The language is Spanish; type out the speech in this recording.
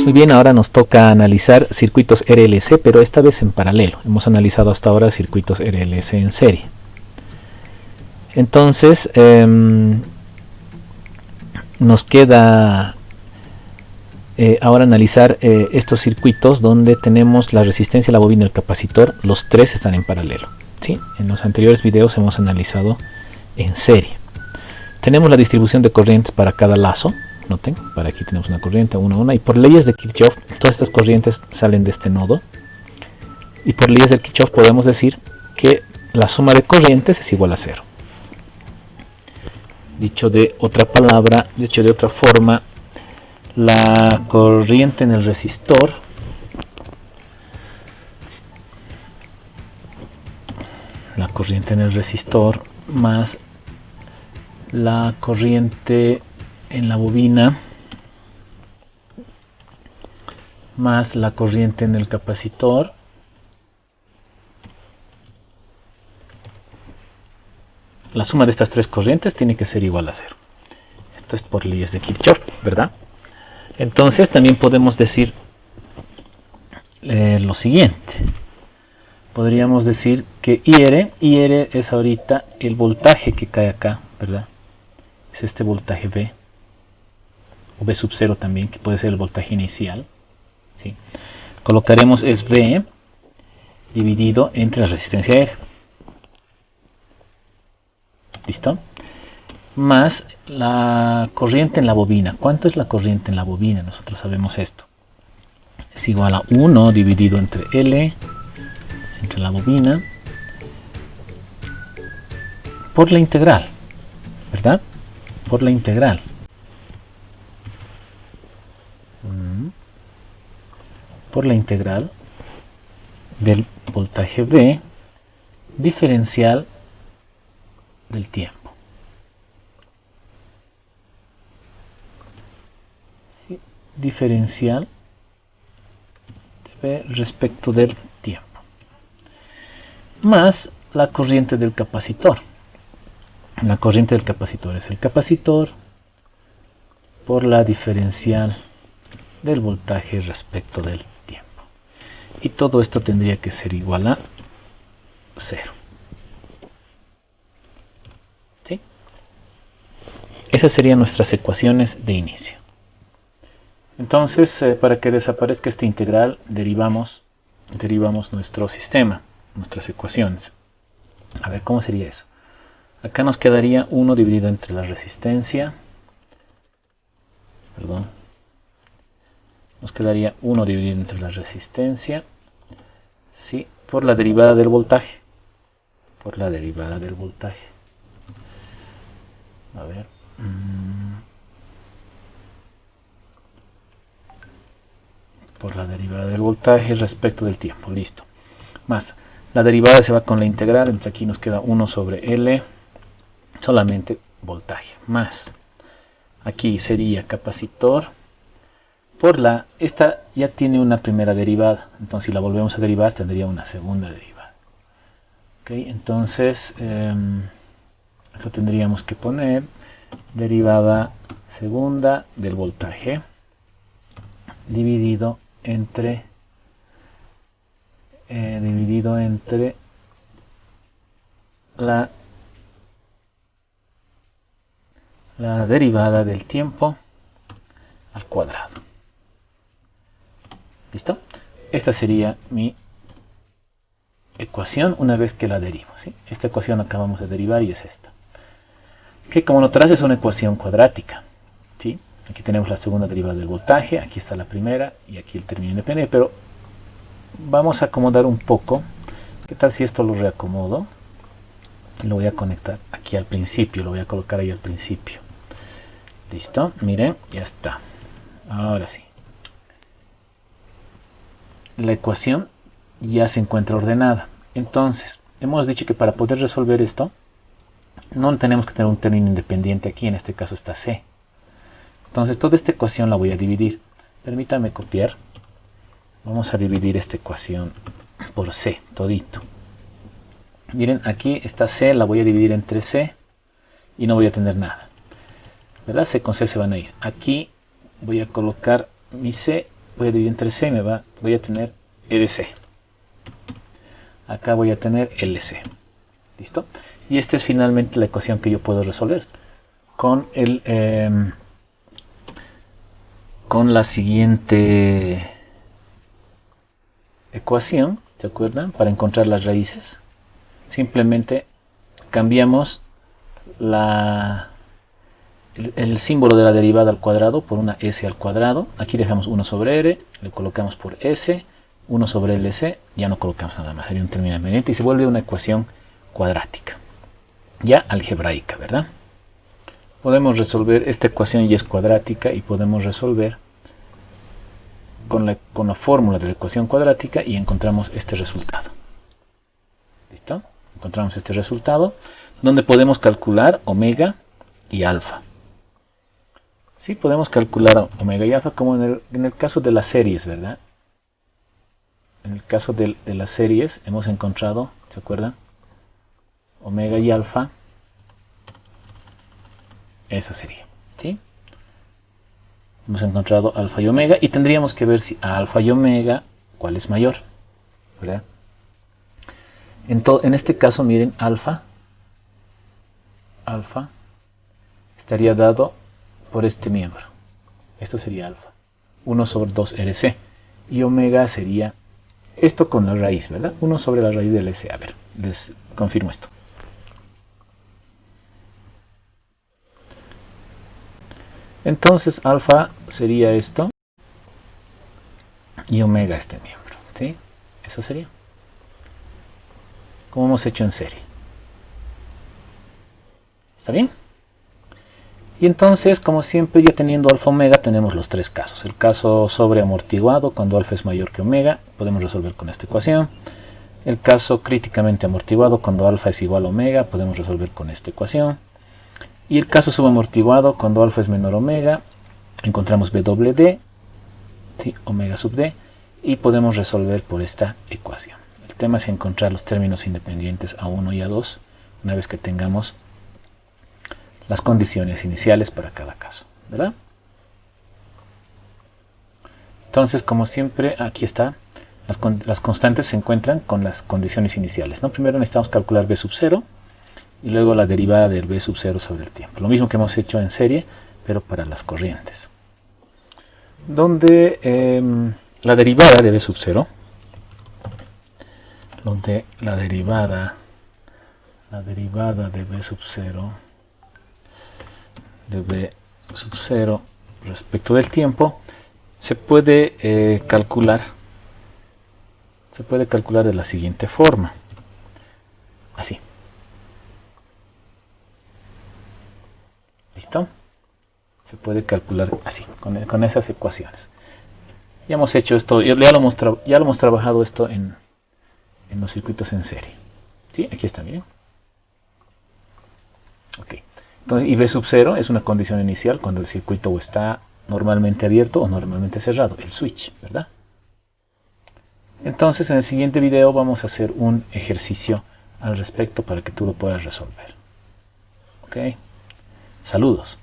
Muy bien, ahora nos toca analizar circuitos RLC, pero esta vez en paralelo. Hemos analizado hasta ahora circuitos RLC en serie. Entonces, nos queda ahora analizar estos circuitos donde tenemos la resistencia, la bobina y el capacitor. Los tres están en paralelo, ¿sí? En los anteriores videos hemos analizado en serie. Tenemos la distribución de corrientes para cada lazo. Noten, para aquí tenemos una corriente, una, y por leyes de Kirchhoff, todas estas corrientes salen de este nodo. Y por leyes de Kirchhoff podemos decir que la suma de corrientes es igual a cero. Dicho de otra palabra, dicho de otra forma, la corriente en el resistor más la corriente en la bobina más la corriente en el capacitor la suma de estas tres corrientes tiene que ser igual a cero. Esto es por leyes de Kirchhoff, ¿verdad? Entonces también podemos decir lo siguiente. Podríamos decir que IR es ahorita el voltaje que cae acá, ¿verdad? Es este voltaje V, o V sub 0 también, que puede ser el voltaje inicial, ¿sí? Colocaremos es V dividido entre la resistencia R. ¿Listo? Más la corriente en la bobina. ¿Cuánto es la corriente en la bobina? Nosotros sabemos esto. Es igual a 1 dividido entre L, entre la bobina, por la integral, ¿verdad? Por la integral. Por la integral del voltaje V diferencial del tiempo. ¿Sí? Diferencial de V respecto del tiempo. Más la corriente del capacitor. La corriente del capacitor es el capacitor por la diferencial del voltaje respecto del tiempo. Y todo esto tendría que ser igual a 0. ¿Sí? Esas serían nuestras ecuaciones de inicio. Entonces, para que desaparezca esta integral, derivamos nuestro sistema, nuestras ecuaciones. A ver, ¿cómo sería eso? Acá nos quedaría 1 dividido entre la resistencia. Nos quedaría 1 dividido entre la resistencia, ¿sí? Por la derivada del voltaje. Por la derivada del voltaje. A ver. Por la derivada del voltaje respecto del tiempo. Listo. Más la derivada se va con la integral, entonces aquí nos queda 1 sobre L, solamente voltaje. Más aquí sería capacitor por esta ya tiene una primera derivada, entonces si la volvemos a derivar tendría una segunda derivada. Okay, entonces esto tendríamos que poner derivada segunda del voltaje dividido entre la derivada del tiempo al cuadrado. ¿Listo? Esta sería mi ecuación una vez que la derivo, ¿sí? Esta ecuación acabamos de derivar y es esta. Que como notarás es una ecuación cuadrática, ¿sí? Aquí tenemos la segunda derivada del voltaje, aquí está la primera y aquí el término independiente, pero vamos a acomodar un poco. ¿Qué tal si esto lo reacomodo? Lo voy a conectar aquí al principio, lo voy a colocar ahí al principio. Listo, miren, ya está. Ahora sí. La ecuación ya se encuentra ordenada. Entonces, hemos dicho que para poder resolver esto, no tenemos que tener un término independiente aquí, en este caso está C. Entonces, toda esta ecuación la voy a dividir. Permítame copiar. Vamos a dividir esta ecuación por C, todito. Miren, aquí está C, la voy a dividir entre C y no voy a tener nada, ¿verdad? C con C se van a ir. Aquí voy a colocar mi C voy a dividir entre C, voy a tener E de C. Acá voy a tener LC. ¿Listo? Y esta es finalmente la ecuación que yo puedo resolver con con la siguiente ecuación. ¿Se acuerdan? Para encontrar las raíces, simplemente cambiamos el símbolo de la derivada al cuadrado por una S al cuadrado. Aquí dejamos 1 sobre R, le colocamos por S, 1 sobre LC, ya no colocamos nada más, sería un término independiente y se vuelve una ecuación cuadrática, ya algebraica, ¿verdad? Podemos resolver esta ecuación, ya es cuadrática, y podemos resolver con la fórmula de la ecuación cuadrática y encontramos este resultado. ¿Listo? Encontramos este resultado donde podemos calcular omega y alfa. Sí, podemos calcular omega y alfa como en el caso de las series, ¿verdad? En el caso de las series hemos encontrado, ¿se acuerdan? Omega y alfa. Esa sería, ¿sí? Hemos encontrado alfa y omega y tendríamos que ver si a alfa y omega cuál es mayor, ¿verdad? En este caso, miren, alfa estaría dado por este miembro. Esto sería alfa, 1 sobre 2 RC. Y omega sería esto con la raíz, ¿verdad? 1 sobre la raíz del LC. A ver, les confirmo esto. Entonces alfa sería esto y omega este miembro, ¿sí? Eso sería como hemos hecho en serie. ¿Está bien? Y entonces, como siempre, ya teniendo alfa omega, tenemos los tres casos. El caso sobreamortiguado, cuando alfa es mayor que omega, podemos resolver con esta ecuación. El caso críticamente amortiguado, cuando alfa es igual a omega, podemos resolver con esta ecuación. Y el caso subamortiguado, cuando alfa es menor a omega, encontramos B doble D, ¿sí? Omega sub D, y podemos resolver por esta ecuación. El tema es encontrar los términos independientes A1 y A2, una vez que tengamos las condiciones iniciales para cada caso, ¿verdad? Entonces, como siempre, aquí está, las constantes se encuentran con las condiciones iniciales, ¿no? Primero necesitamos calcular B sub 0, y luego la derivada del B sub 0 sobre el tiempo. Lo mismo que hemos hecho en serie, pero para las corrientes. Donde la derivada de B sub 0, donde la derivada de B sub 0, de B sub 0 respecto del tiempo, se puede calcular de la siguiente forma. Así. ¿Listo? Se puede calcular así, con esas ecuaciones. Ya hemos hecho esto, ya lo hemos trabajado esto en los circuitos en serie. ¿Sí? Aquí está, bien. Ok. Entonces, y B sub 0 es una condición inicial cuando el circuito está normalmente abierto o normalmente cerrado, el switch, ¿verdad? Entonces, en el siguiente video vamos a hacer un ejercicio al respecto para que tú lo puedas resolver. Ok. Saludos.